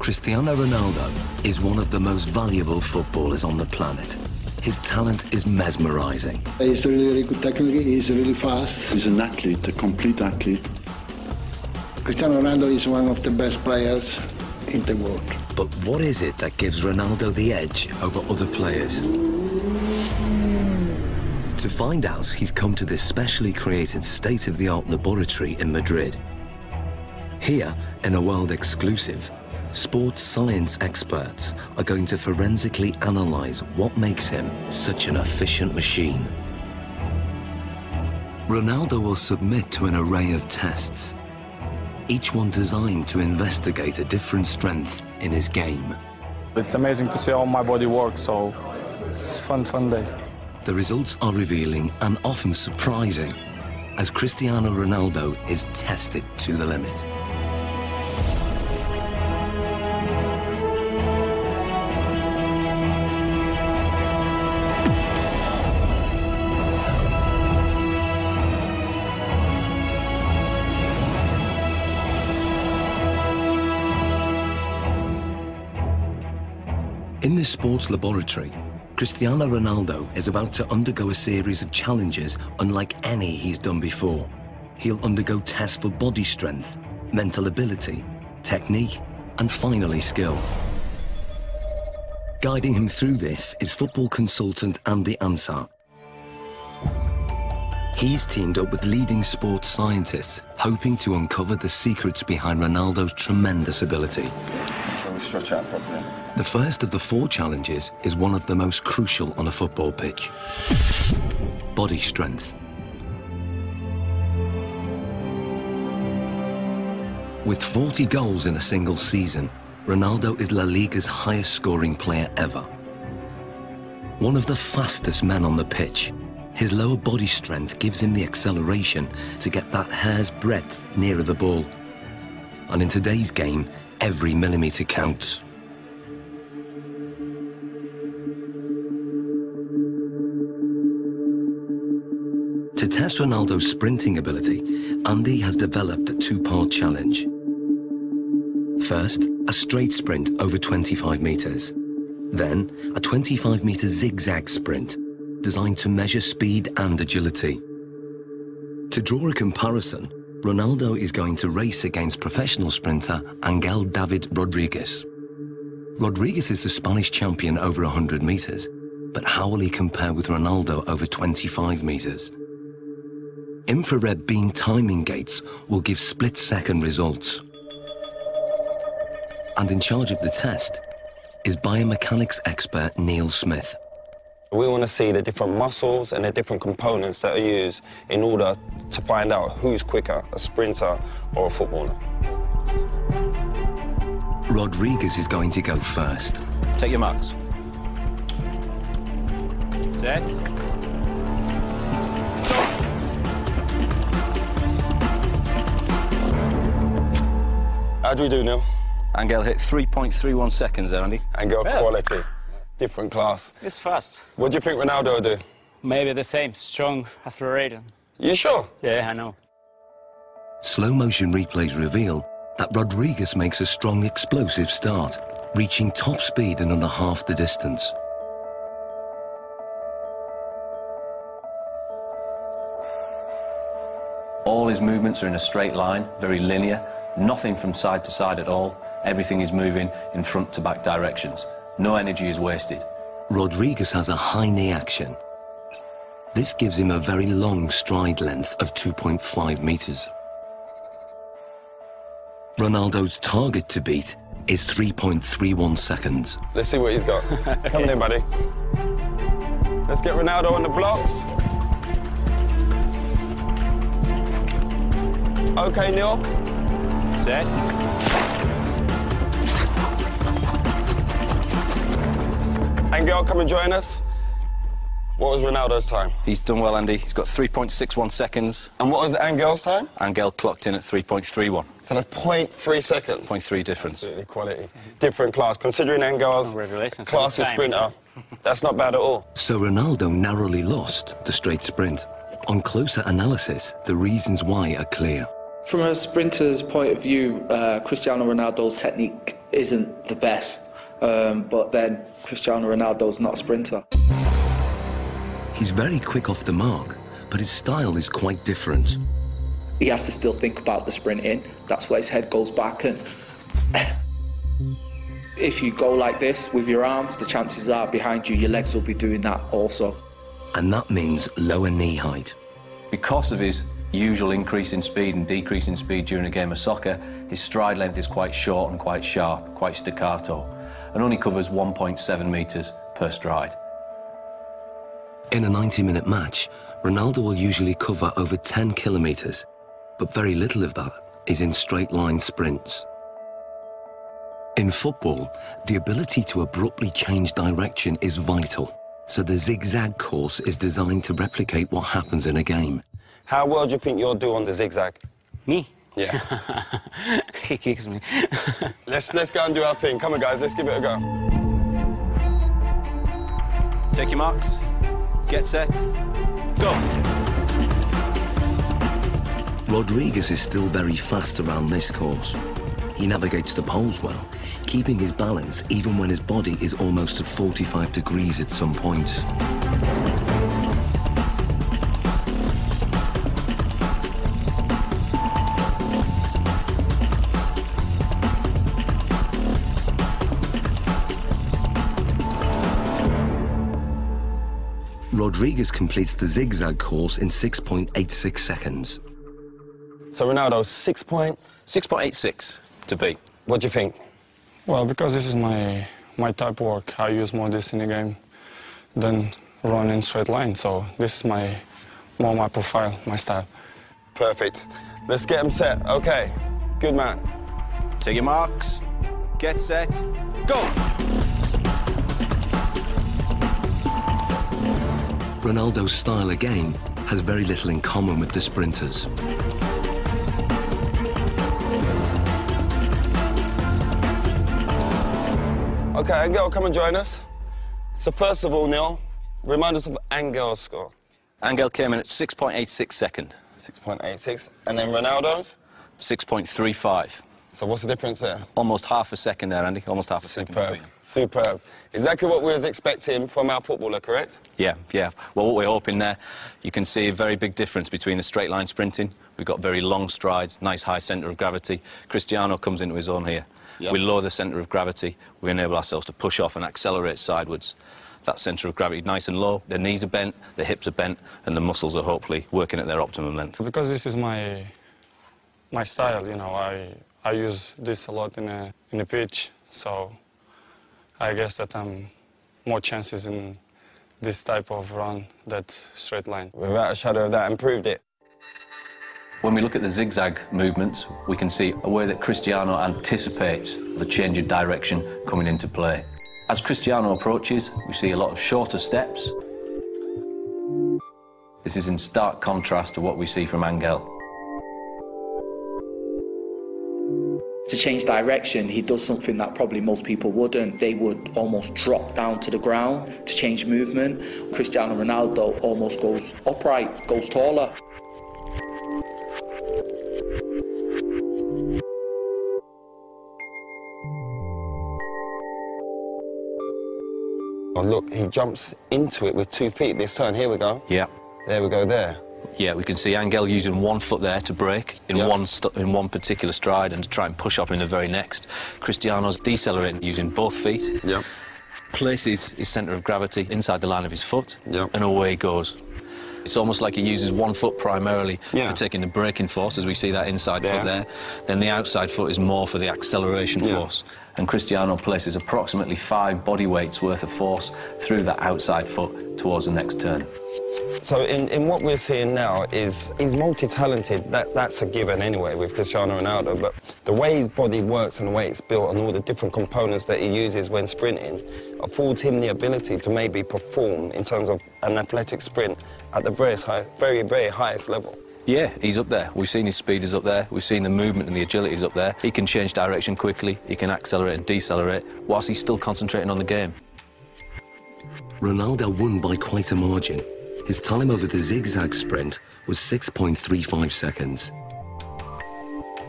Cristiano Ronaldo is one of the most valuable footballers on the planet. His talent is mesmerizing. He's really good technically, he's really fast. He's an athlete, a complete athlete. Cristiano Ronaldo is one of the best players in the world. But what is it that gives Ronaldo the edge over other players? To find out, he's come to this specially created state-of-the-art laboratory in Madrid. Here, in a world exclusive, sports science experts are going to forensically analyze what makes him such an efficient machine. Ronaldo will submit to an array of tests, each one designed to investigate a different strength in his game. It's amazing to see how my body works, so it's a fun day. The results are revealing and often surprising as Cristiano Ronaldo is tested to the limit. In this sports laboratory, Cristiano Ronaldo is about to undergo a series of challenges unlike any he's done before. He'll undergo tests for body strength, mental ability, technique, and finally skill. Guiding him through this is football consultant Andy Ansar. He's teamed up with leading sports scientists, hoping to uncover the secrets behind Ronaldo's tremendous ability. Shall we stretch out properly? The first of the 4 challenges is one of the most crucial on a football pitch. Body strength. With 40 goals in a single season, Ronaldo is La Liga's highest scoring player ever. One of the fastest men on the pitch, his lower body strength gives him the acceleration to get that hair's breadth nearer the ball. And in today's game, every millimetre counts. To test Ronaldo's sprinting ability, Andy has developed a 2-part challenge. First, a straight sprint over 25 metres. Then, a 25-metre zigzag sprint, designed to measure speed and agility. To draw a comparison, Ronaldo is going to race against professional sprinter Angel David Rodriguez. Rodriguez is the Spanish champion over 100 metres, but how will he compare with Ronaldo over 25 metres? Infrared beam timing gates will give split-second results. And in charge of the test is biomechanics expert Neil Smith. We want to see the different muscles and the different components that are used in order to find out who's quicker, a sprinter or a footballer. Rodriguez is going to go first. Take your marks. Set. How do we do, Neil? Angel hit 3.31 seconds there, Andy. Angel, quality. Different class. It's fast. What do you think Ronaldo will do? Maybe the same, strong, accelerated. You sure? Yeah, I know. Slow-motion replays reveal that Rodriguez makes a strong, explosive start, reaching top speed in under half the distance. All his movements are in a straight line, very linear, nothing from side to side at all. Everything is moving in front to back directions. No energy is wasted. Rodriguez has a high knee action. This gives him a very long stride length of 2.5 metres. Ronaldo's target to beat is 3.31 seconds. Let's see what he's got. Come in, buddy. Let's get Ronaldo on the blocks. Okay, Neil. Set. Angel, come and join us. What was Ronaldo's time? He's done well, Andy. He's got 3.61 seconds. And what was Angel's time? Angel clocked in at 3.31. So that's 0.3 seconds. 0.3 difference. Absolutely quality. Different class. Considering Angel's class as sprinter, that's not bad at all. So Ronaldo narrowly lost the straight sprint. On closer analysis, the reasons why are clear. From a sprinter's point of view, Cristiano Ronaldo's technique isn't the best, but then Cristiano Ronaldo's not a sprinter. He's very quick off the mark, but his style is quite different. He has to still think about the sprinting. That's why his head goes back, and if you go like this with your arms, the chances are behind you, your legs will be doing that also. And that means lower knee height. Because of his usual increase in speed and decrease in speed during a game of soccer, his stride length is quite short and quite sharp, quite staccato, and only covers 1.7 metres per stride. In a 90-minute match, Ronaldo will usually cover over 10 kilometres, but very little of that is in straight-line sprints. In football, the ability to abruptly change direction is vital, so the zigzag course is designed to replicate what happens in a game. How well do you think you'll do on the zigzag? Me? Yeah. He kicks me. Let's go and do our thing. Come on, guys, let's give it a go. Take your marks. Get set. Go. Rodriguez is still very fast around this course. He navigates the poles well, keeping his balance even when his body is almost at 45 degrees at some points. Rodriguez completes the zigzag course in 6.86 seconds. So Ronaldo, 6.86 to beat. What do you think? Well, because this is my type of work, I use more this in the game than run in straight line. So this is more my profile, my style. Perfect. Let's get him set. Okay. Good man. Take your marks. Get set. Go. Ronaldo's style again has very little in common with the sprinters. Okay, Angel, come and join us. So first of all, Neil, remind us of Angel's score. Angel came in at 6.86 second. 6.86. And then Ronaldo's? 6.35. So what's the difference there? Almost half a second there, Andy. Almost half a second Superb. between them. Superb. Exactly what we was expecting from our footballer, correct? Yeah. Well, what we're hoping there, you can see a very big difference between the straight line sprinting. We've got very long strides, nice high centre of gravity. Cristiano comes into his own here. Yep. We lower the centre of gravity. We enable ourselves to push off and accelerate sidewards. That centre of gravity nice and low. The knees are bent, the hips are bent, and the muscles are hopefully working at their optimum length. Because this is my style, you know, I use this a lot in a pitch, so I guess that I'm more chances in this type of run than straight line. Without a shadow of that, improved it. When we look at the zigzag movements, we can see a way that Cristiano anticipates the change of direction coming into play. As Cristiano approaches, we see a lot of shorter steps. This is in stark contrast to what we see from Angel. To change direction, he does something that probably most people wouldn't. They would almost drop down to the ground to change movement. Cristiano Ronaldo almost goes upright, goes taller. Oh, look, he jumps into it with 2 feet this turn. Here we go. Yeah. There we go, there. Yeah, we can see Angel using 1 foot there to brake in one particular stride and to try and push off in the very next. Cristiano's decelerating using both feet. Yep. Places his centre of gravity inside the line of his foot, Yep. and away he goes. It's almost like he uses 1 foot primarily for taking the braking force, as we see that inside foot there. Then the outside foot is more for the acceleration force. And Cristiano places approximately 5 body weights worth of force through that outside foot towards the next turn. So in what we're seeing now is he's multi-talented. That's a given anyway with Cristiano Ronaldo, but the way his body works and the way it's built and all the different components that he uses when sprinting affords him the ability to maybe perform in terms of an athletic sprint at the very, very highest level. Yeah, he's up there. We've seen his speed is up there. We've seen the movement and the agility is up there. He can change direction quickly. He can accelerate and decelerate whilst he's still concentrating on the game. Ronaldo won by quite a margin. His time over the zigzag sprint was 6.35 seconds.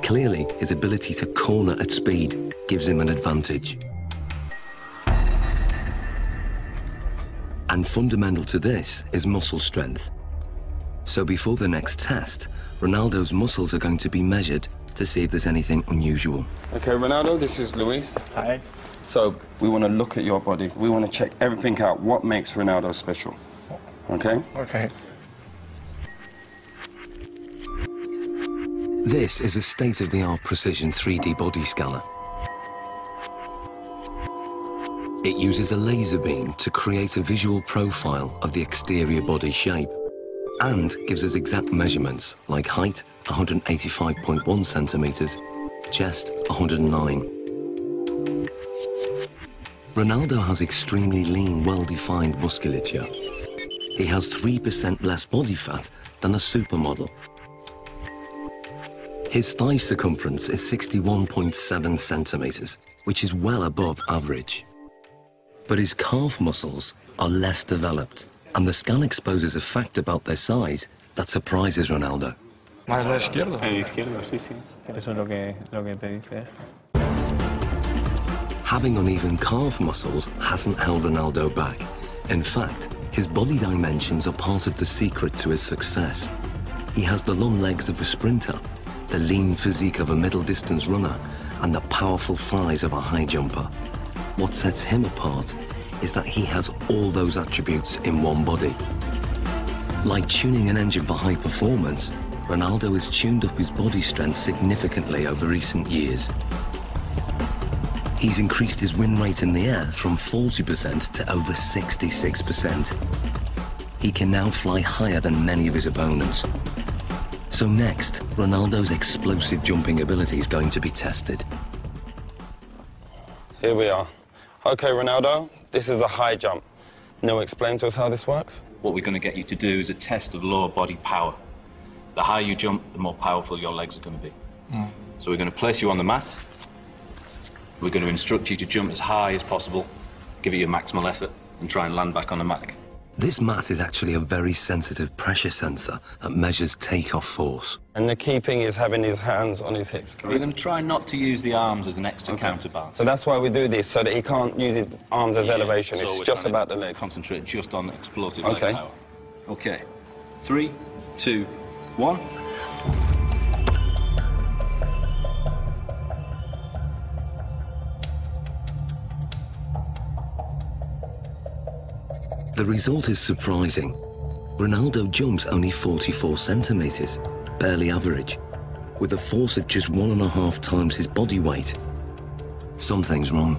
Clearly, his ability to corner at speed gives him an advantage. And fundamental to this is muscle strength. So before the next test, Ronaldo's muscles are going to be measured to see if there's anything unusual. Okay, Ronaldo, this is Luis. Hi. So we want to look at your body. We want to check everything out. What makes Ronaldo special? Okay? Okay. This is a state-of-the-art precision 3D body scanner. It uses a laser beam to create a visual profile of the exterior body shape and gives us exact measurements like height, 185.1 centimeters, chest, 109. Ronaldo has extremely lean, well-defined musculature. He has 3% less body fat than a supermodel. His thigh circumference is 61.7 centimeters, which is well above average. But his calf muscles are less developed, and the scan exposes a fact about their size that surprises Ronaldo. ¿Más la izquierda? El izquierdo, sí, sí. Eso es lo que te dice esto. Having uneven calf muscles hasn't held Ronaldo back. In fact, his body dimensions are part of the secret to his success. He has the long legs of a sprinter, the lean physique of a middle-distance runner, and the powerful thighs of a high jumper. What sets him apart is that he has all those attributes in one body. Like tuning an engine for high performance, Ronaldo has tuned up his body strength significantly over recent years. He's increased his win rate in the air from 40% to over 66%. He can now fly higher than many of his opponents. So next, Ronaldo's explosive jumping ability is going to be tested. Here we are. Okay, Ronaldo, this is the high jump. Now explain to us how this works. What we're going to get you to do is a test of lower body power. The higher you jump, the more powerful your legs are going to be. So we're going to place you on the mat. We're going to instruct you to jump as high as possible, give it your maximal effort, and try and land back on the mat again. This mat is actually a very sensitive pressure sensor that measures takeoff force. And the key thing is having his hands on his hips, correct? We're going to try not to use the arms as an extra counterbalance. So that's why we do this, so that he can't use his arms as elevation. So it's we're just trying about to the legs. Concentrate just on explosive leg power. Okay. 3, 2, 1. The result is surprising. Ronaldo jumps only 44 centimeters, barely average, with a force of just 1.5 times his body weight. Something's wrong.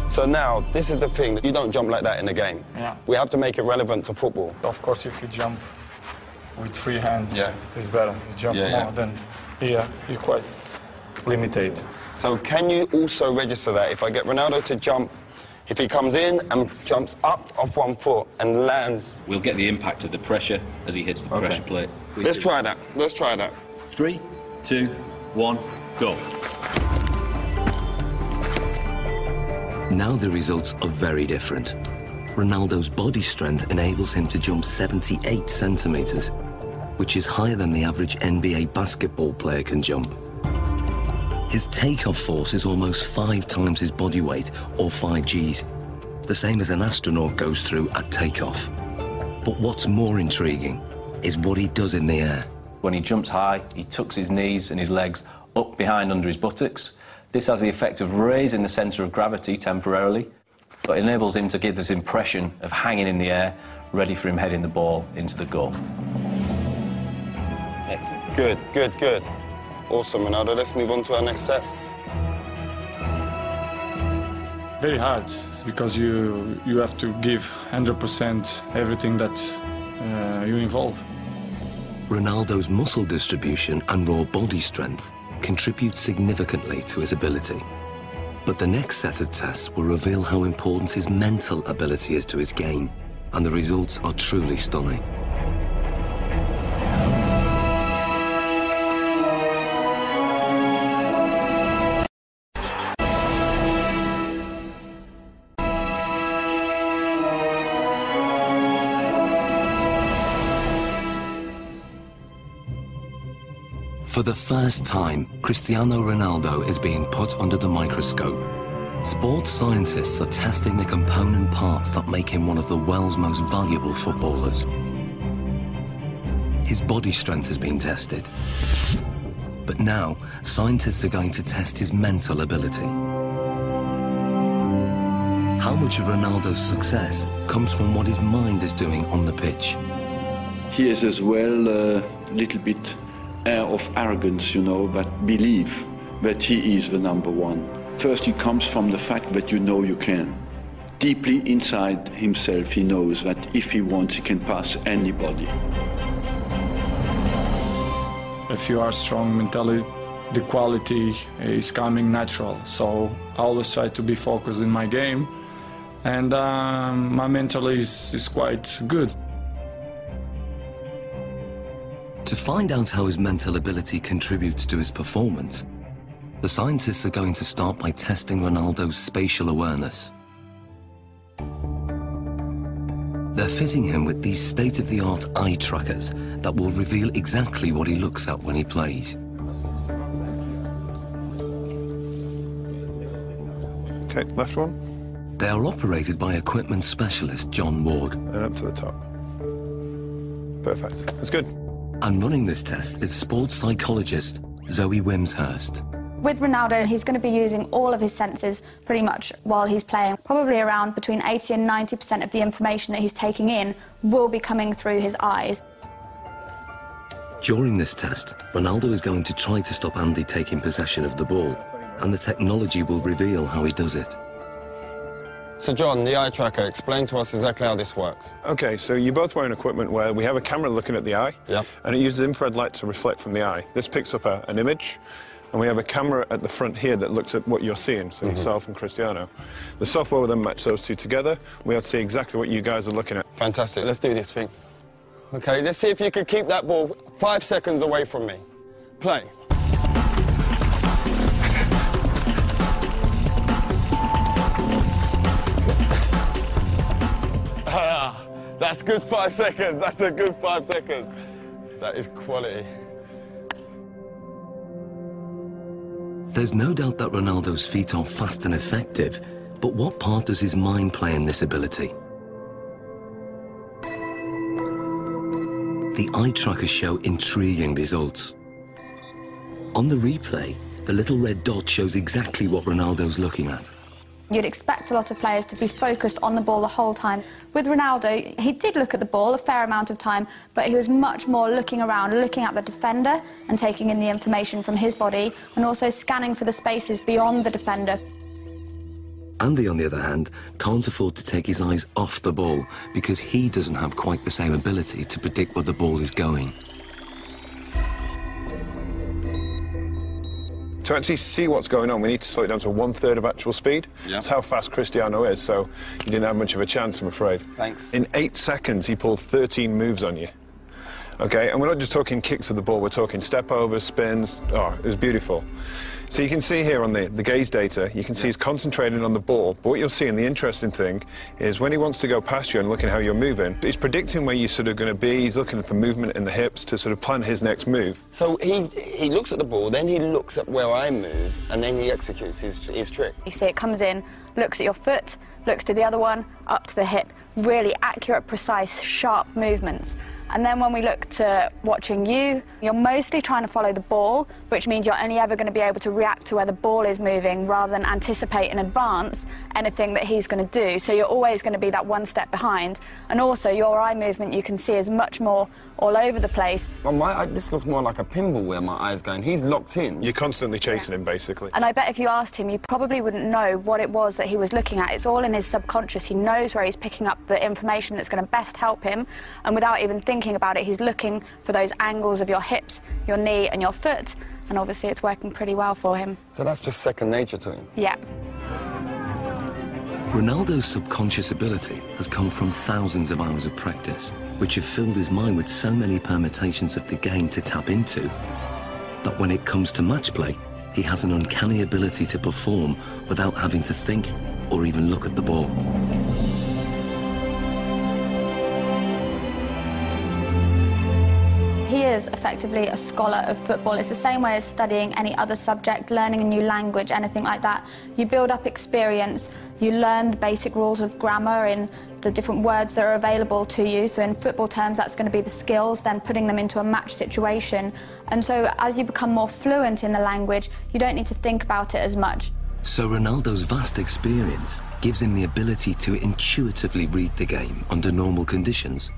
So now, this is the thing, you don't jump like that in a game. Yeah. We have to make it relevant to football. Of course, if you jump with free hands, it's better. You jump more than here, you're quite limited. So can you also register that? If I get Ronaldo to jump, if he comes in and jumps up off one foot and lands... We'll get the impact of the pressure as he hits the pressure plate. Let's try that. Let's try that. 3, 2, 1, go. Now the results are very different. Ronaldo's body strength enables him to jump 78 centimeters, which is higher than the average NBA basketball player can jump. His takeoff force is almost 5 times his body weight, or 5 Gs, the same as an astronaut goes through at takeoff. But what's more intriguing is what he does in the air. When he jumps high, he tucks his knees and his legs up behind under his buttocks. This has the effect of raising the centre of gravity temporarily, but enables him to give this impression of hanging in the air, ready for him heading the ball into the goal. Excellent. Good, good, good. Awesome, Ronaldo. Let's move on to our next test. Very hard, because you have to give 100% everything that you involve. Ronaldo's muscle distribution and raw body strength contribute significantly to his ability. But the next set of tests will reveal how important his mental ability is to his game, and the results are truly stunning. For the first time, Cristiano Ronaldo is being put under the microscope. Sports scientists are testing the component parts that make him one of the world's most valuable footballers. His body strength has been tested. But now, scientists are going to test his mental ability. How much of Ronaldo's success comes from what his mind is doing on the pitch? He is as well a little bit air of arrogance, you know, that belief that he is the number one. First, it comes from the fact that you know you can. Deeply inside himself, he knows that if he wants, he can pass anybody. If you are strong mentally, the quality is coming natural. So I always try to be focused in my game, and my mental is quite good. To find out how his mental ability contributes to his performance, the scientists are going to start by testing Ronaldo's spatial awareness. They're fitting him with these state-of-the-art eye trackers that will reveal exactly what he looks at when he plays. Okay, left one. They are operated by equipment specialist John Ward. And up to the top. Perfect. That's good. And running this test is sports psychologist Zoe Wimshurst. With Ronaldo, he's going to be using all of his senses pretty much while he's playing. Probably around between 80 and 90% of the information that he's taking in will be coming through his eyes. During this test, Ronaldo is going to try to stop Andy taking possession of the ball, and the technology will reveal how he does it. So John, the eye tracker, explain to us exactly how this works. Okay, so you're both wearing equipment where we have a camera looking at the eye, and it uses infrared light to reflect from the eye. This picks up an image, and we have a camera at the front here that looks at what you're seeing, so yourself and Cristiano. The software will then match those two together. We'll see exactly what you guys are looking at. Fantastic, let's do this thing. Okay, let's see if you can keep that ball 5 seconds away from me. Play. That's good 5 seconds, that's a good 5 seconds. That is quality. There's no doubt that Ronaldo's feet are fast and effective, but what part does his mind play in this ability? The eye trackers show intriguing results. On the replay, the little red dot shows exactly what Ronaldo's looking at. You'd expect a lot of players to be focused on the ball the whole time. With Ronaldo, he did look at the ball a fair amount of time, but he was much more looking around, looking at the defender and taking in the information from his body, and also scanning for the spaces beyond the defender. Andy, on the other hand, can't afford to take his eyes off the ball because he doesn't have quite the same ability to predict where the ball is going. To actually see what's going on, we need to slow it down to 1/3 of actual speed. That's how fast Cristiano is, so you didn't have much of a chance, I'm afraid. Thanks. In 8 seconds, he pulled 13 moves on you. Okay, and we're not just talking kicks of the ball, we're talking step-overs, spins. Oh, it was beautiful. So you can see here on the gaze data, you can see he's concentrating on the ball, but what you'll see, and the interesting thing, is when he wants to go past you and looking how you're moving, he's predicting where you're sort of going to be, he's looking for movement in the hips to sort of plan his next move. So he looks at the ball, then he looks at where I move, and then he executes his trick. You see it comes in, looks at your foot, looks to the other one, up to the hip. Really accurate, precise, sharp movements. And then when we look to watching you, you're mostly trying to follow the ball, which means you're only ever going to be able to react to where the ball is moving rather than anticipate in advance anything that he's going to do. So you're always going to be that one step behind. And also your eye movement you can see is much more all over the place. Well, this looks more like a pinball where my eye's going. He's locked in. You're constantly chasing him, basically. And I bet if you asked him, you probably wouldn't know what it was that he was looking at. It's all in his subconscious. He knows where he's picking up the information that's going to best help him. And without even thinking about it, he's looking for those angles of your hips, your knee and your foot. And obviously it's working pretty well for him. So that's just second nature to him? Yeah. Ronaldo's subconscious ability has come from thousands of hours of practice, which have filled his mind with so many permutations of the game to tap into, that when it comes to match play, he has an uncanny ability to perform without having to think or even look at the ball. He He is effectively a scholar of football. It's the same way as studying any other subject, learning a new language, anything like that. You build up experience, you learn the basic rules of grammar in the different words that are available to you. So in football terms, that's going to be the skills, then putting them into a match situation. And so as you become more fluent in the language, you don't need to think about it as much. So Ronaldo's vast experience gives him the ability to intuitively read the game under normal conditions.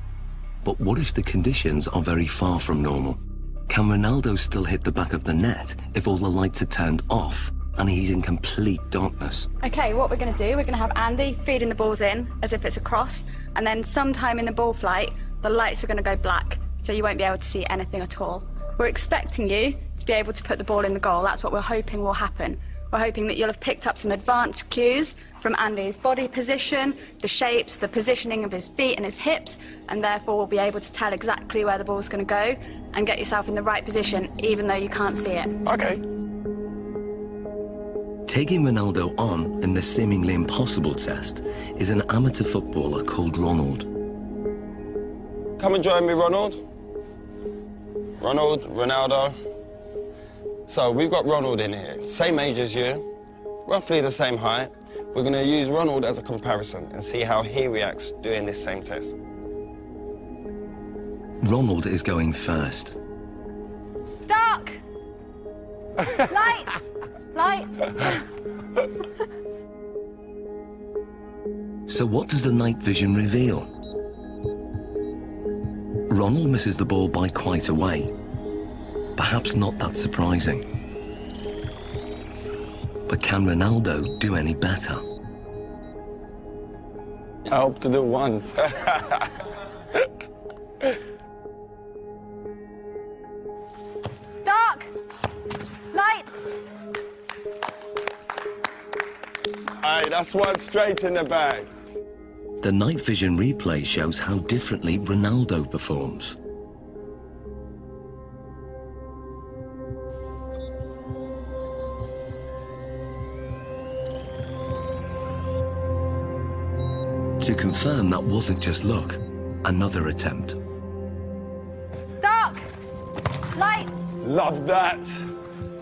But what if the conditions are very far from normal? Can Ronaldo still hit the back of the net if all the lights are turned off and he's in complete darkness? OK, what we're going to do, we're going to have Andy feeding the balls in as if it's a cross, and then sometime in the ball flight, the lights are going to go black, so you won't be able to see anything at all. We're expecting you to be able to put the ball in the goal. That's what we're hoping will happen. We're hoping that you'll have picked up some advanced cues from Andy's body position, the shapes, the positioning of his feet and his hips, and therefore will be able to tell exactly where the ball's going to go and get yourself in the right position, even though you can't see it. OK. Taking Ronaldo on in the seemingly impossible test is an amateur footballer called Ronald. Come and join me, Ronald. Ronaldo. So we've got Ronald in here, same age as you, roughly the same height. We're going to use Ronald as a comparison and see how he reacts doing this same test. Ronald is going first. Dark! Light! Light! So what does the night vision reveal? Ronald misses the ball by quite a way. Perhaps not that surprising. But can Ronaldo do any better? I hope to do once. Dark! Light! Hey, that's one straight in the bag. The night vision replay shows how differently Ronaldo performs. To confirm that wasn't just luck, another attempt. Dark! Light! Love that.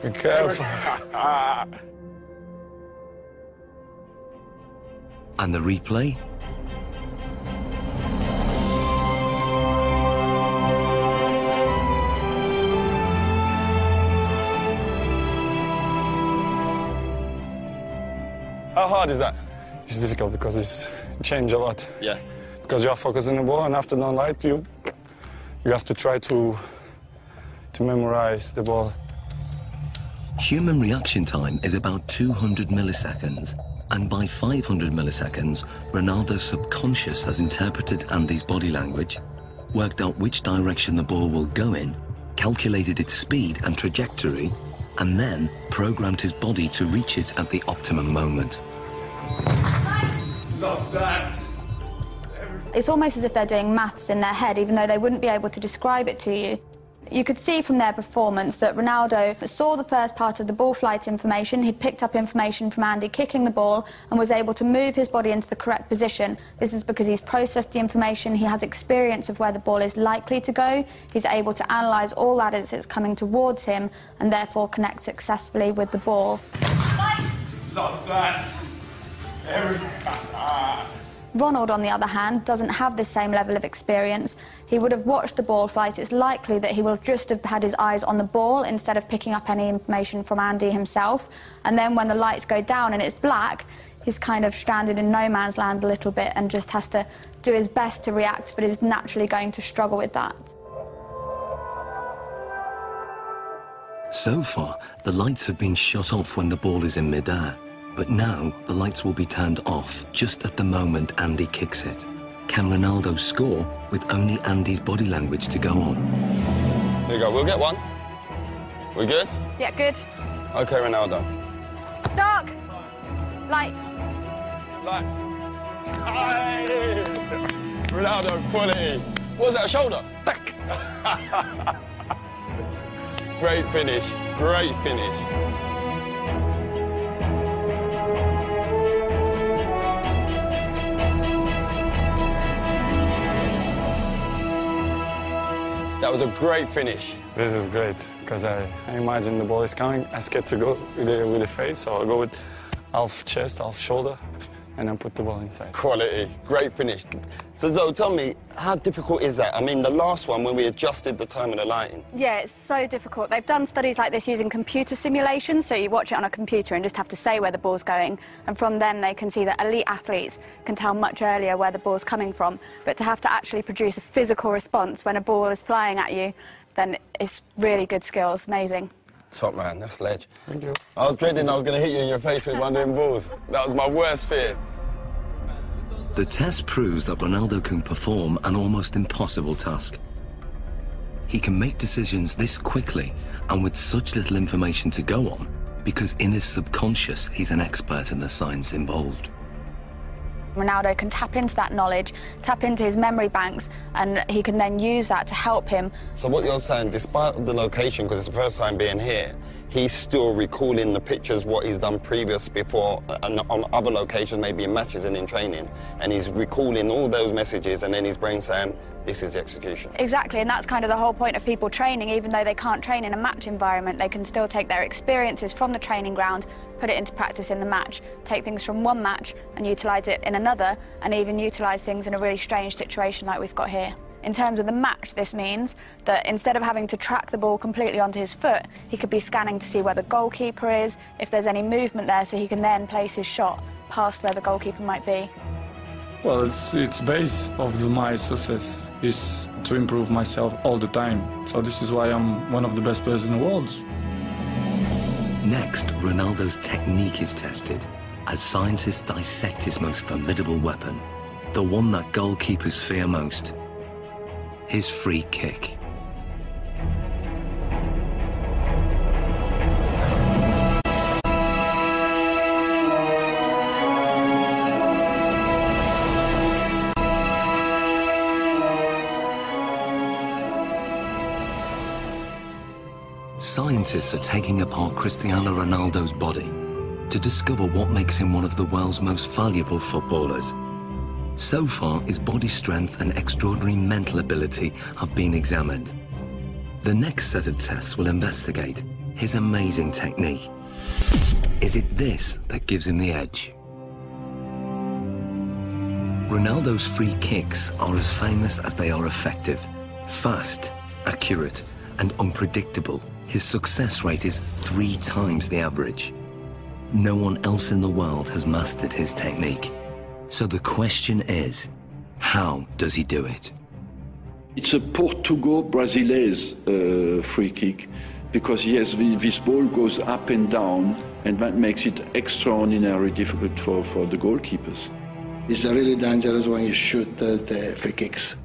Be careful. And the replay? How hard is that? It's difficult because it's changed a lot. Yeah. Because you are focusing the ball, and after no light, you have to try to memorize the ball. Human reaction time is about 200 milliseconds, and by 500 milliseconds, Ronaldo's subconscious has interpreted Andy's body language, worked out which direction the ball will go in, calculated its speed and trajectory, and then programmed his body to reach it at the optimum moment. Love that. It's almost as if they're doing maths in their head, even though they wouldn't be able to describe it to you. You could see from their performance that Ronaldo saw the first part of the ball flight information. He'd picked up information from Andy kicking the ball and was able to move his body into the correct position. This is because he's processed the information, he has experience of where the ball is likely to go, he's able to analyse all that as it's coming towards him and therefore connect successfully with the ball. Love that. Ronald, on the other hand, doesn't have the same level of experience. He would have watched the ball flight. It's likely that he will just have had his eyes on the ball instead of picking up any information from Andy himself. And then when the lights go down and it's black, he's kind of stranded in no man's land a little bit and just has to do his best to react, but is naturally going to struggle with that. So far, the lights have been shut off when the ball is in midair. But now, the lights will be turned off just at the moment Andy kicks it. Can Ronaldo score with only Andy's body language to go on? Here you go, we'll get one. We good? Yeah, good. OK, Ronaldo. Dark. Light. Light. Aye. Ronaldo, fully. What was that, a shoulder? Back. Great finish, great finish. That was a great finish. This is great, because I imagine the ball is coming. I scared to go with the face, so I go with half chest, half shoulder, and then put the ball inside. Quality, great finish. So Zoe, tell me, how difficult is that? I mean, the last one, when we adjusted the time and the lighting. Yeah, it's so difficult. They've done studies like this using computer simulations, so you watch it on a computer and just have to say where the ball's going, and from them they can see that elite athletes can tell much earlier where the ball's coming from, but to have to actually produce a physical response when a ball is flying at you, then it's really good skills, amazing. Top man, that's ledge. Thank you. I was dreading I was going to hit you in your face with one of them balls. That was my worst fear. The test proves that Ronaldo can perform an almost impossible task. He can make decisions this quickly and with such little information to go on because in his subconscious he's an expert in the science involved. Ronaldo can tap into that knowledge, tap into his memory banks, and he can then use that to help him. So what you're saying, despite the location, because it's the first time being here, he's still recalling the pictures, what he's done previous before, and on other locations, maybe in matches and in training, and he's recalling all those messages, and then his brain saying, this is the execution. Exactly, and that's kind of the whole point of people training. Even though they can't train in a match environment, they can still take their experiences from the training ground, put it into practice in the match, take things from one match and utilise it in another, and even utilise things in a really strange situation like we've got here. In terms of the match, this means that instead of having to track the ball completely onto his foot, he could be scanning to see where the goalkeeper is, if there's any movement there, so he can then place his shot past where the goalkeeper might be. Well, it's base of my success is to improve myself all the time. So this is why I'm one of the best players in the world. Next, Ronaldo's technique is tested as scientists dissect his most formidable weapon, the one that goalkeepers fear most, his free kick. Scientists are taking apart Cristiano Ronaldo's body to discover what makes him one of the world's most valuable footballers. So far, his body strength and extraordinary mental ability have been examined. The next set of tests will investigate his amazing technique. Is it this that gives him the edge? Ronaldo's free kicks are as famous as they are effective. Fast, accurate, and unpredictable. His success rate is 3 times the average. No one else in the world has mastered his technique. So the question is, how does he do it? It's a Portugal-Brazilese free kick, because yes, this ball goes up and down, and that makes it extraordinarily difficult for the goalkeepers. It's really dangerous when you shoot the free kicks.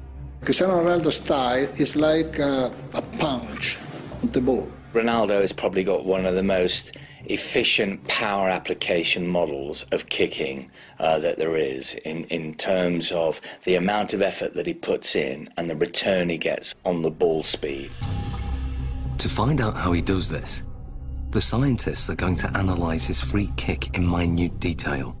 Cristiano Ronaldo's style is like a punch on the ball. Ronaldo has probably got one of the most efficient power application models of kicking that there is in terms of the amount of effort that he puts in and the return he gets on the ball speed. To find out how he does this, the scientists are going to analyse his free kick in minute detail.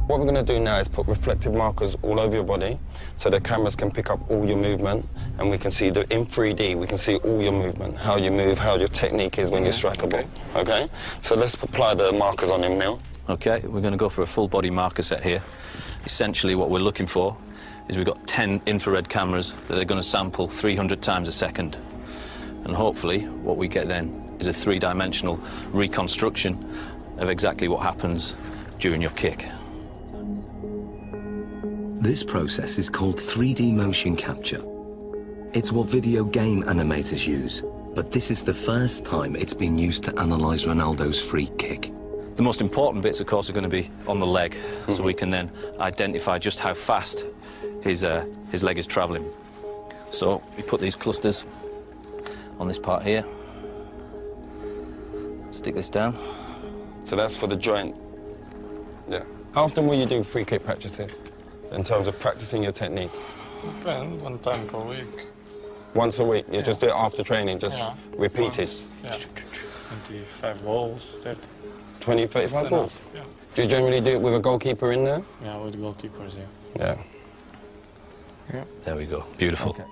What we're going to do now is put reflective markers all over your body so the cameras can pick up all your movement, and we can see that in 3D, we can see all your movement, how you move, how your technique is when you strike a ball, okay? So let's apply the markers on him now. Okay, we're going to go for a full body marker set here. Essentially what we're looking for is we've got 10 infrared cameras that are going to sample 300 times a second. And hopefully what we get then is a 3-dimensional reconstruction of exactly what happens during your kick. This process is called 3D motion capture. It's what video game animators use, but this is the first time it's been used to analyse Ronaldo's free kick. The most important bits, of course, are going to be on the leg, so we can then identify just how fast his leg is travelling. So we put these clusters on this part here, stick this down. So that's for the joint. Yeah. How often will you do free kick practices in terms of practicing your technique? Depends, 1 time per week. Once a week? You just do it after training, just repeat it? Yeah. 25 balls, 30. 20, 35 balls? Yeah. Do you generally do it with a goalkeeper in there? Yeah, with goalkeepers, yeah. Yeah. There we go. Beautiful. Okay.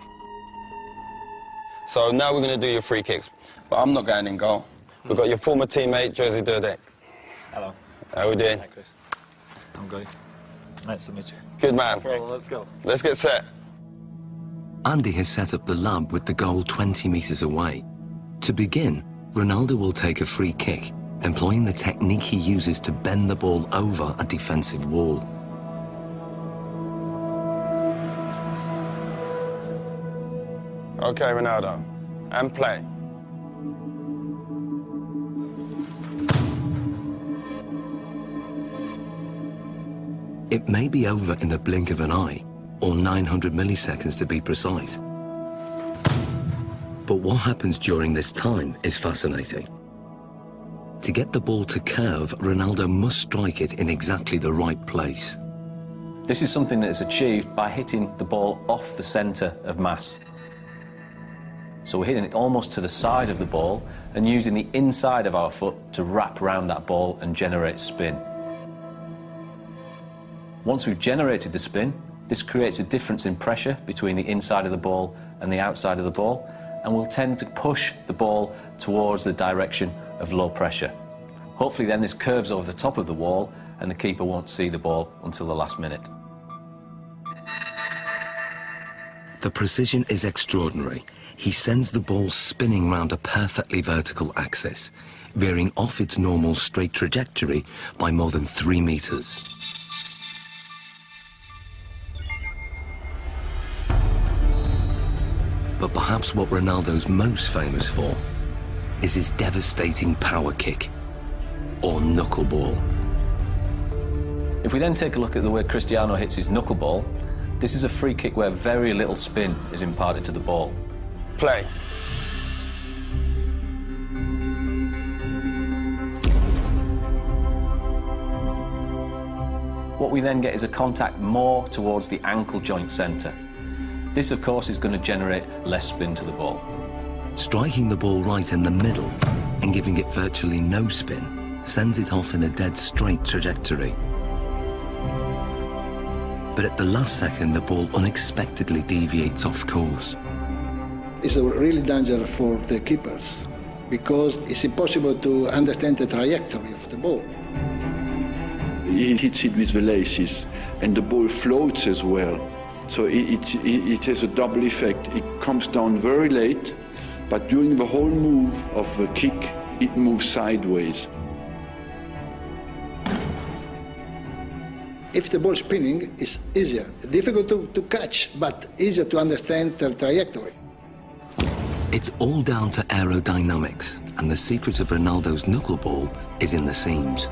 So now we're going to do your free kicks. But I'm not going in goal. We've got your former teammate, Jerzy Dudek. Hello. How are we doing? Hi, Chris. I'm good. Nice to meet you. Good man. Okay, well, let's go. Let's get set. Andy has set up the lab with the goal 20 metres away. To begin, Ronaldo will take a free kick, employing the technique he uses to bend the ball over a defensive wall. Okay, Ronaldo. And play. It may be over in the blink of an eye, or 900 milliseconds to be precise. But what happens during this time is fascinating. To get the ball to curve, Ronaldo must strike it in exactly the right place. This is something that is achieved by hitting the ball off the centre of mass. So we're hitting it almost to the side of the ball and using the inside of our foot to wrap around that ball and generate spin. Once we've generated the spin, this creates a difference in pressure between the inside of the ball and the outside of the ball, and will tend to push the ball towards the direction of low pressure. Hopefully then this curves over the top of the wall and the keeper won't see the ball until the last minute. The precision is extraordinary. He sends the ball spinning round a perfectly vertical axis, veering off its normal straight trajectory by more than 3 meters. But perhaps what Ronaldo's most famous for is his devastating power kick, or knuckleball. If we then take a look at the way Cristiano hits his knuckleball, this is a free kick where very little spin is imparted to the ball. Play. What we then get is a contact more towards the ankle joint centre. This, of course, is going to generate less spin to the ball. Striking the ball right in the middle and giving it virtually no spin sends it off in a dead straight trajectory. But at the last second, the ball unexpectedly deviates off course. It's a really danger for the keepers because it's impossible to understand the trajectory of the ball. He hits it with the laces, and the ball floats as well. So it has a double effect. It comes down very late, but during the whole move of the kick, it moves sideways. If the ball is spinning, it's easier. Difficult to catch, but easier to understand the trajectory. It's all down to aerodynamics, and the secret of Ronaldo's knuckleball is in the seams.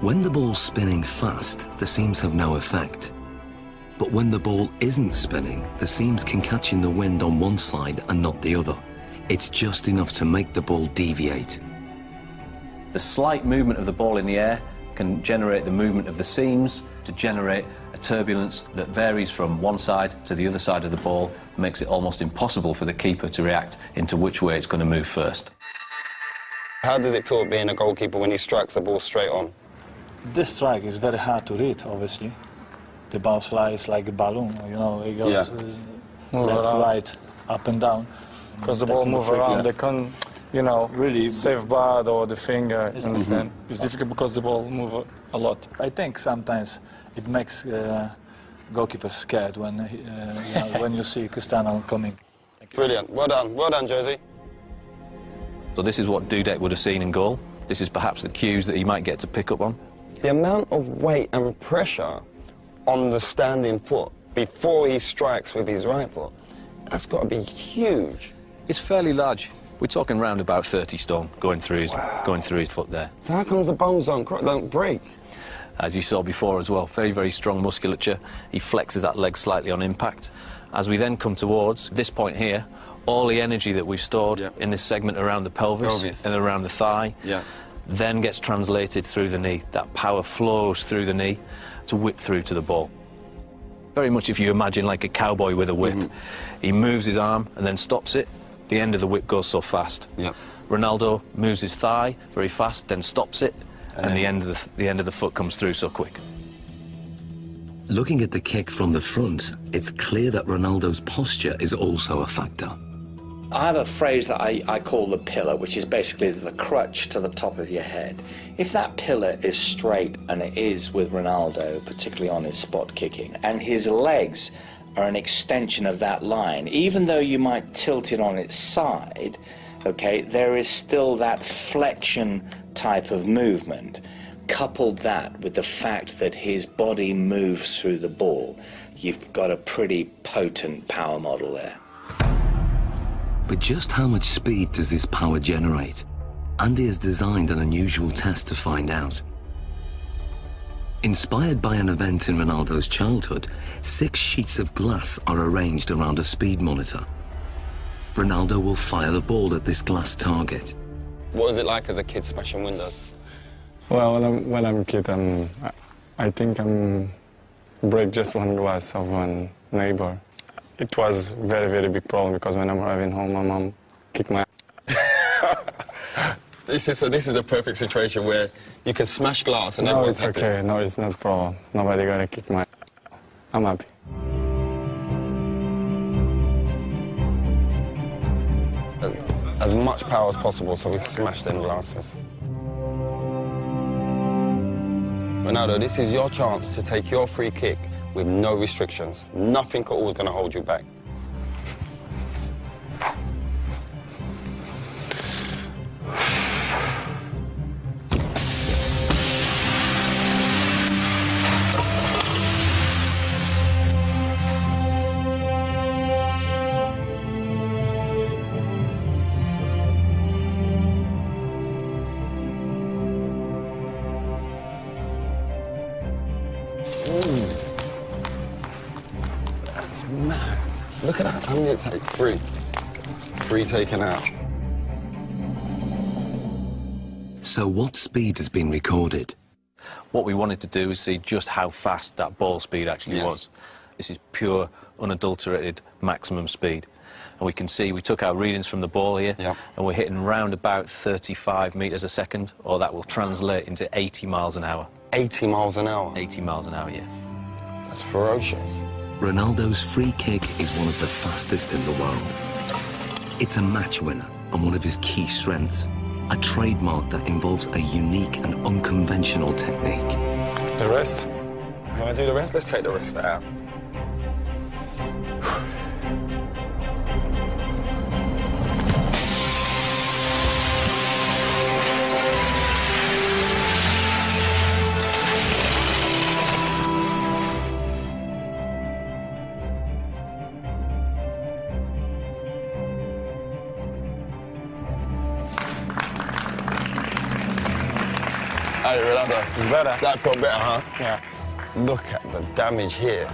When the ball's spinning fast, the seams have no effect. But when the ball isn't spinning, the seams can catch in the wind on one side and not the other. It's just enough to make the ball deviate. The slight movement of the ball in the air can generate the movement of the seams to generate a turbulence that varies from one side to the other side of the ball, makes it almost impossible for the keeper to react into which way it's going to move first. How does it feel being a goalkeeper when he strikes the ball straight on? This strike is very hard to read, obviously. The ball flies like a balloon, you know, it goes left, right, up and down. Because the ball moves around, they can't, you know, really save bad or the finger, you understand? It's difficult because the ball moves a lot. I think sometimes it makes goalkeepers scared when, you know, when you see Cristiano coming. Brilliant, well done, Jerzy. So this is what Dudek would have seen in goal. This is perhaps the cues that he might get to pick up on. The amount of weight and pressure on the standing foot before he strikes with his right foot, that's got to be huge. It's fairly large. We're talking round about 30 stone going through his foot there. So how comes the bones don't break? As you saw before as well, very, very strong musculature. He flexes that leg slightly on impact. As we then come towards this point here, all the energy that we've stored in this segment around the pelvis and around the thigh then gets translated through the knee. That power flows through the knee to whip through to the ball. Very much if you imagine like a cowboy with a whip. He moves his arm and then stops it. The end of the whip goes so fast. Ronaldo moves his thigh very fast, then stops it, and the end of the foot comes through so quick. Looking at the kick from the front, it's clear that Ronaldo's posture is also a factor. I have a phrase that I call the pillar, which is basically the crutch to the top of your head. If that pillar is straight, and it is with Ronaldo, particularly on his spot kicking, and his legs are an extension of that line, even though you might tilt it on its side, okay, there is still that flexion type of movement. Couple that with the fact that his body moves through the ball, you've got a pretty potent power model there. But just how much speed does this power generate? Andy has designed an unusual test to find out. Inspired by an event in Ronaldo's childhood, 6 sheets of glass are arranged around a speed monitor. Ronaldo will fire the ball at this glass target. What was it like as a kid smashing windows? Well, when I'm a kid, I think I'm break just one glass of one neighbor. It was very, very big problem because when I'm arriving home, my mom kicked my This is the perfect situation where you can smash glass and no, everyone's it's happy. okay. No, it's not a problem. Nobody gonna kick my... I'm happy. As much power as possible so we can smash them glasses. Ronaldo, this is your chance to take your free kick with no restrictions. Nothing at all is going to hold you back. That's mad. Look at that. I'm going to take 3. 3 taken out. So what speed has been recorded? What we wanted to do is see just how fast that ball speed actually was. This is pure, unadulterated maximum speed. And we can see we took our readings from the ball here, and we're hitting round about 35 metres a second, or that will translate into 80 miles an hour. 80 miles an hour? 80 miles an hour, yeah. That's ferocious. Ronaldo's free kick is one of the fastest in the world. It's a match winner and one of his key strengths, a trademark that involves a unique and unconventional technique. The rest? You want to do the rest? Let's take the rest out. Hey, Ronaldo. It's better. That felt better, huh? Yeah. Look at the damage here.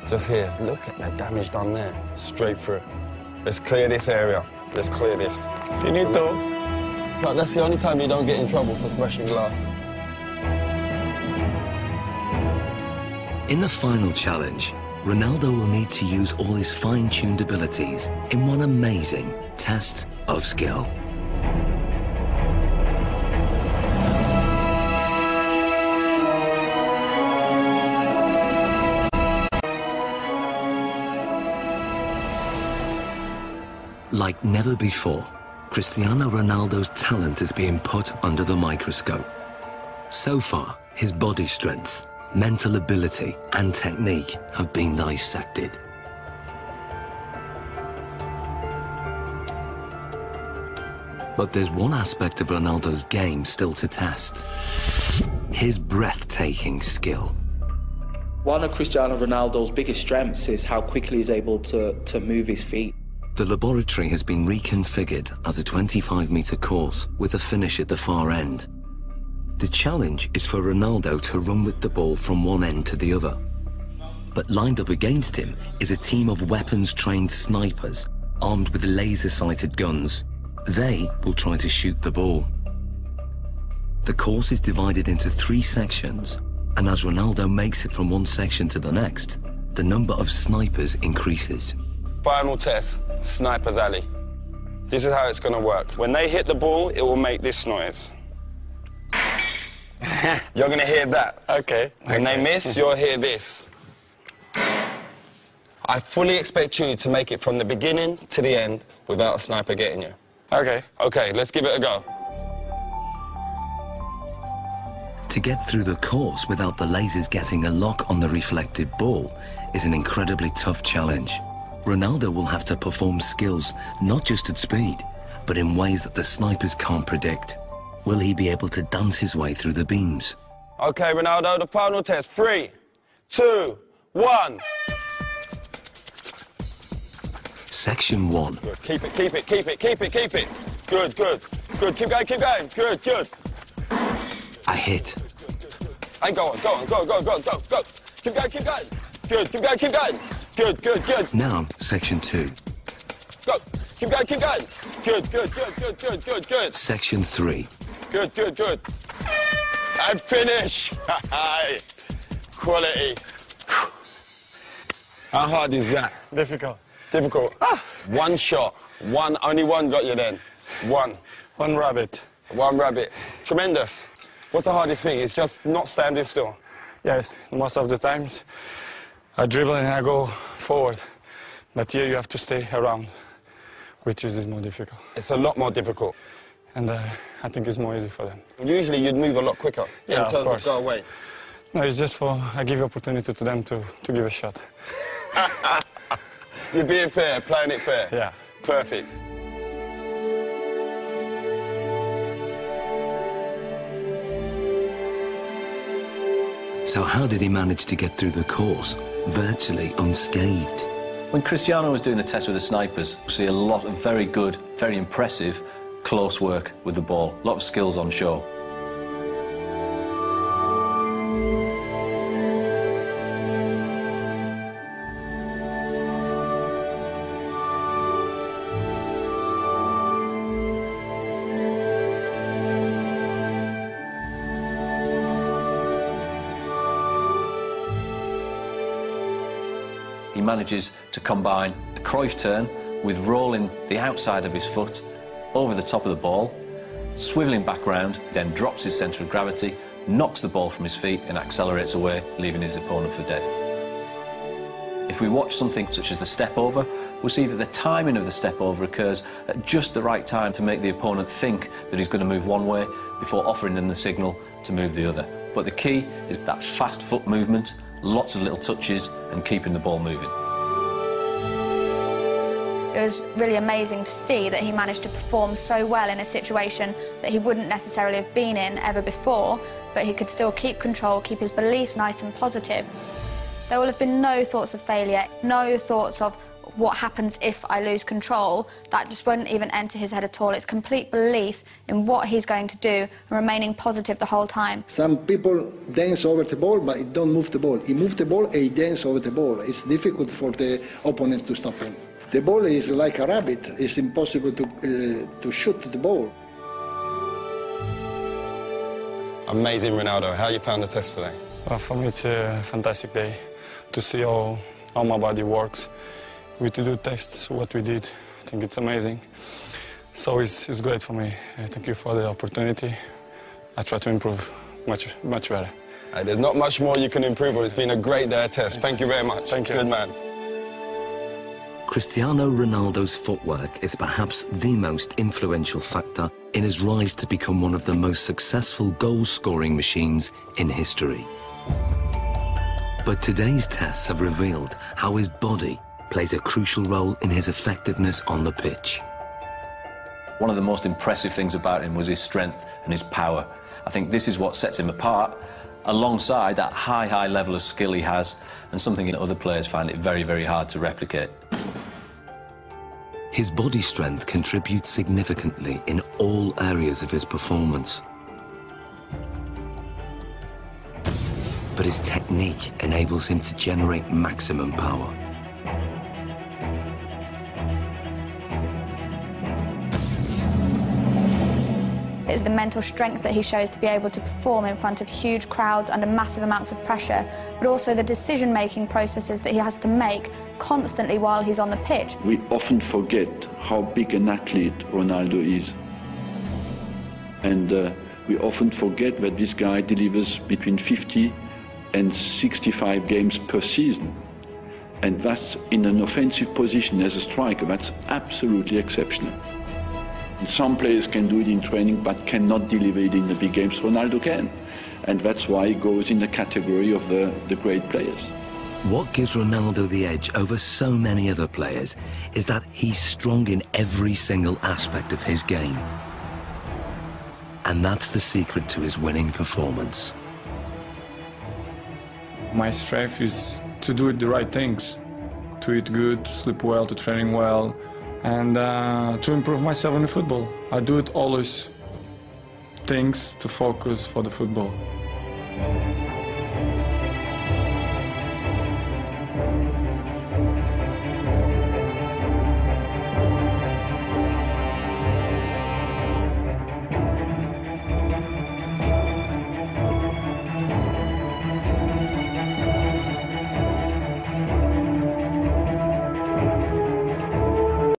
Just here. Look at the damage done there. Straight through. Let's clear this area. Let's clear this. Finito. But that's the only time you don't get in trouble for smashing glass. In the final challenge, Ronaldo will need to use all his fine-tuned abilities in one amazing test of skill. Like never before, Cristiano Ronaldo's talent is being put under the microscope. So far, his body strength, mental ability, and technique have been dissected. But there's one aspect of Ronaldo's game still to test: his breathtaking skill. One of Cristiano Ronaldo's biggest strengths is how quickly he's able to move his feet. The laboratory has been reconfigured as a 25-metre course with a finish at the far end. The challenge is for Ronaldo to run with the ball from one end to the other. But lined up against him is a team of weapons-trained snipers armed with laser-sighted guns. They will try to shoot the ball. The course is divided into 3 sections, and as Ronaldo makes it from one section to the next, the number of snipers increases. Final test, Sniper's Alley. This is how it's going to work. When they hit the ball, it will make this noise. You're going to hear that. Okay. When they miss, you'll hear this. I fully expect you to make it from the beginning to the end without a sniper getting you. Okay. Okay, let's give it a go. To get through the course without the lasers getting a lock on the reflected ball is an incredibly tough challenge. Ronaldo will have to perform skills not just at speed, but in ways that the snipers can't predict. Will he be able to dance his way through the beams? Okay, Ronaldo, the final test. 3, 2, 1. Section 1. Good. Keep it, keep it, keep it, keep it, keep it. Good, good, good. Keep going, keep going. Good, good. A hit. And go on, go on, go, go, go, go, go. Keep going, keep going. Good, keep going, keep going. Good, good, good. Now, section 2. Go. Keep going, keep going. Good, good, good, good, good, good, good. Section 3. Good, good, good. And finish. Quality. How hard is that? Difficult. Difficult. One shot. Only one got you then. One. One rabbit. One rabbit. Tremendous. What's the hardest thing? It's just not standing still. Yes, most of the times I dribble and I go forward. But here you have to stay around, which is more difficult. It's a lot more difficult. And I think it's more easy for them. Usually you'd move a lot quicker in terms of go away. No, it's just I give opportunity to them to give a shot. You're being fair, playing it fair. Yeah. Perfect. So how did he manage to get through the course, virtually unscathed? When Cristiano was doing the test with the snipers, we see a lot of very good, very impressive, close work with the ball. A lot of skills on show. He manages to combine a Cruyff turn with rolling the outside of his foot over the top of the ball, swivelling back round, then drops his centre of gravity, knocks the ball from his feet and accelerates away, leaving his opponent for dead. If we watch something such as the step over, we'll see that the timing of the step over occurs at just the right time to make the opponent think that he's going to move one way before offering them the signal to move the other. But the key is that fast foot movement, lots of little touches and keeping the ball moving. It was really amazing to see that he managed to perform so well in a situation that he wouldn't necessarily have been in ever before, but he could still keep control, keep his beliefs nice and positive. There will have been no thoughts of failure, no thoughts of what happens if I lose control. That just wouldn't even enter his head at all. It's complete belief in what he's going to do and remaining positive the whole time. Some people dance over the ball, but he don't move the ball. He moves the ball and he dances over the ball. It's difficult for the opponents to stop him. The ball is like a rabbit. It's impossible to shoot the ball. Amazing, Ronaldo. How you found the test today? Well, for me, it's a fantastic day to see how my body works. We do tests, what we did. I think it's amazing. So it's great for me. Thank you for the opportunity. I try to improve much better. There's not much more you can improve on. It's been a great day of test. Thank you very much. Thank you. Good man. Cristiano Ronaldo's footwork is perhaps the most influential factor in his rise to become one of the most successful goal-scoring machines in history. But today's tests have revealed how his body plays a crucial role in his effectiveness on the pitch. One of the most impressive things about him was his strength and his power. I think this is what sets him apart, alongside that high level of skill he has, and something that other players find it very, very hard to replicate. His body strength contributes significantly in all areas of his performance. But his technique enables him to generate maximum power. It's the mental strength that he shows to be able to perform in front of huge crowds under massive amounts of pressure, but also the decision-making processes that he has to make constantly while he's on the pitch. We often forget how big an athlete Ronaldo is. And we often forget that this guy delivers between 50 and 65 games per season. And that's in an offensive position as a striker. That's absolutely exceptional. And some players can do it in training but cannot deliver it in the big games. Ronaldo can. And that's why he goes in the category of the great players. What gives Ronaldo the edge over so many other players is that he's strong in every single aspect of his game. And that's the secret to his winning performance. My strength is to do the right things, to eat good, to sleep well, to training well, and to improve myself in the football. I do it always things to focus for the football.